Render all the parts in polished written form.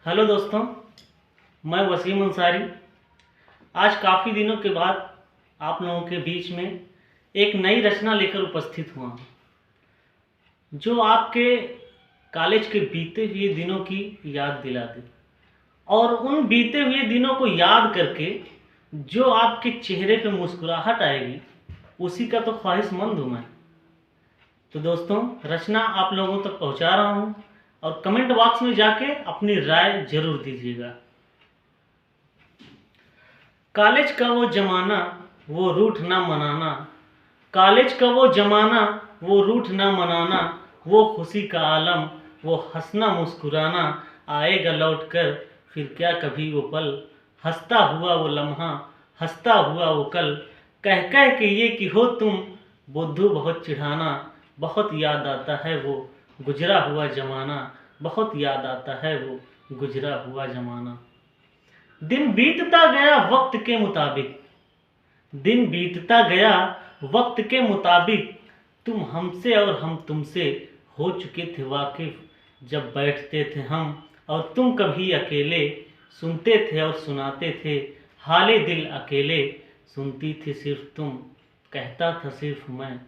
Hello दोस्तों, मैं वसीम अंसारी। आज काफ़ी दिनों के बाद आप लोगों के बीच में एक नई रचना लेकर उपस्थित हुआ हूँ, जो आपके कॉलेज के बीते हुए दिनों की याद दिला दे और उन बीते हुए दिनों को याद करके जो आपके चेहरे पे मुस्कुराहट आएगी, उसी का तो ख्वाहिशमंद हूँ मैं। तो दोस्तों, रचना आप लोगों तक पहुँचा रहा हूँ और कमेंट बॉक्स में जाके अपनी राय जरूर दीजिएगा। कॉलेज का वो जमाना, वो रूठ ना मनाना। कॉलेज का वो जमाना, वो रूठ ना मनाना। वो खुशी का आलम, वो हंसना मुस्कुराना। आएगा लौट कर फिर क्या कभी वो पल। हंसता हुआ वो लम्हा, हंसता हुआ वो कल। कह कह के ये कि हो तुम, बुद्धू बहुत चिढ़ाना। बहुत याद आता है वो गुजरा हुआ जमाना। बहुत याद आता है वो गुजरा हुआ जमाना। दिन बीतता गया वक्त के मुताबिक, दिन बीतता गया वक्त के मुताबिक। तुम हमसे और हम तुमसे हो चुके थे वाकिफ। जब बैठते थे हम और तुम कभी अकेले, सुनते थे और सुनाते थे हाले दिल अकेले। सुनती थी सिर्फ तुम, कहता था सिर्फ मैं।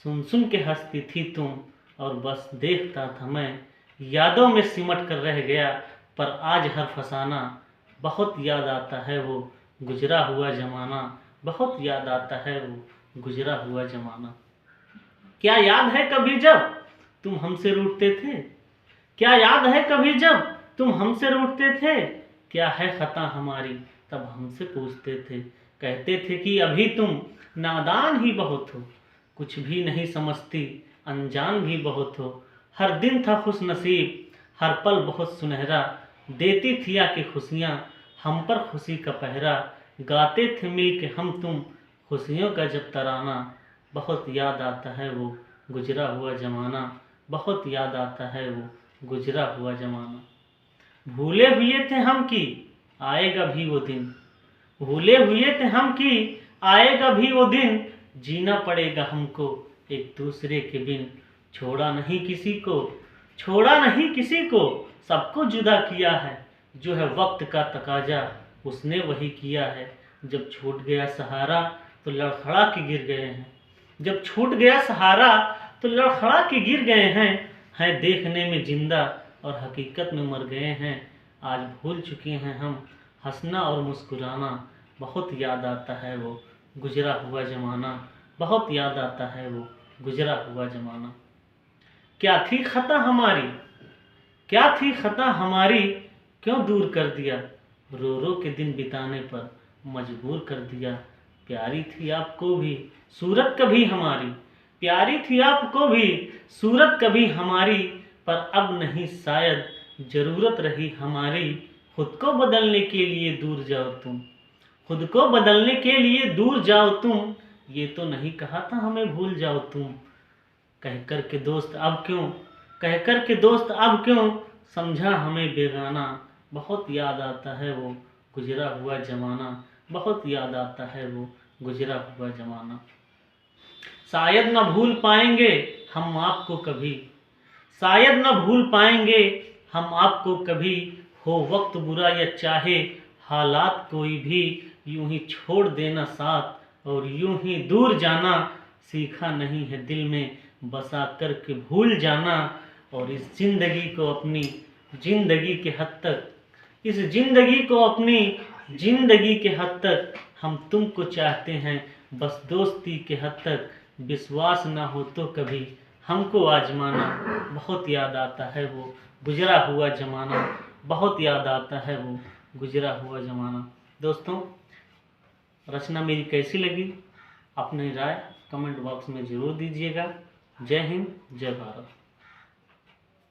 सुन सुन के हंसती थी तुम और बस देखता था मैं। यादों में सिमट कर रह गया पर आज हर फसाना। बहुत याद आता है वो गुजरा हुआ ज़माना। बहुत याद आता है वो गुजरा हुआ ज़माना। क्या याद है कभी जब तुम हमसे रूठते थे? क्या याद है कभी जब तुम हमसे रूठते थे? क्या है खता हमारी तब हमसे पूछते थे। कहते थे कि अभी तुम नादान ही बहुत हो, कुछ भी नहीं समझती, अनजान भी बहुत हो। हर दिन था खुश नसीब, हर पल बहुत सुनहरा। देती थी आके खुशियाँ हम पर खुशी का पहरा। गाते थे मिल के हम तुम खुशियों का जब तराना। बहुत याद आता है वो गुजरा हुआ ज़माना। बहुत याद आता है वो गुजरा हुआ ज़माना। भूले हुए थे हम कि आएगा भी वो दिन। भूले हुए थे हम कि आएगा भी वो दिन। जीना पड़ेगा हमको एक दूसरे के बिन। छोड़ा नहीं किसी को, छोड़ा नहीं किसी को। सबको जुदा किया है जो है वक्त का तकाजा, उसने वही किया है। जब छूट गया सहारा तो लड़खड़ा के गिर गए हैं। जब छूट गया सहारा तो लड़खड़ा के गिर गए हैं देखने में जिंदा और हकीकत में मर गए हैं। आज भूल चुके हैं हम हंसना और मुस्कुराना। बहुत याद आता है वो गुजरा हुआ ज़माना। बहुत याद आता है वो गुजरा हुआ ज़माना। क्या थी खता हमारी, क्या थी खता हमारी, क्यों दूर कर दिया, रो रो के दिन बिताने पर मजबूर कर दिया। प्यारी थी आपको भी सूरत कभी हमारी, प्यारी थी आपको भी सूरत कभी हमारी। पर अब नहीं शायद ज़रूरत रही हमारी। खुद को बदलने के लिए दूर जाओ तुम, खुद को बदलने के लिए दूर जाओ तुम। ये तो नहीं कहा था हमें भूल जाओ तुम। कह कर के दोस्त अब क्यों, कह कर के दोस्त अब क्यों समझा हमें बेगाना। बहुत याद आता है वो गुजरा हुआ ज़माना। बहुत याद आता है वो गुजरा हुआ ज़माना। शायद न भूल पाएंगे हम आपको कभी, शायद न भूल पाएंगे हम आपको कभी। हो वक्त बुरा या चाहे हालात कोई भी, यूं ही छोड़ देना साथ और यूं ही दूर जाना। सीखा नहीं है दिल में बसा कर के भूल जाना। और इस जिंदगी को अपनी जिंदगी के हद तक, इस जिंदगी को अपनी जिंदगी के हद तक हम तुमको चाहते हैं बस दोस्ती के हद तक। विश्वास ना हो तो कभी हमको आजमाना। बहुत याद आता है वो गुजरा हुआ ज़माना। बहुत याद आता है वो गुजरा हुआ ज़माना। दोस्तों, रचना मेरी कैसी लगी अपनी राय कमेंट बॉक्स में ज़रूर दीजिएगा। जय हिंद, जय भारत।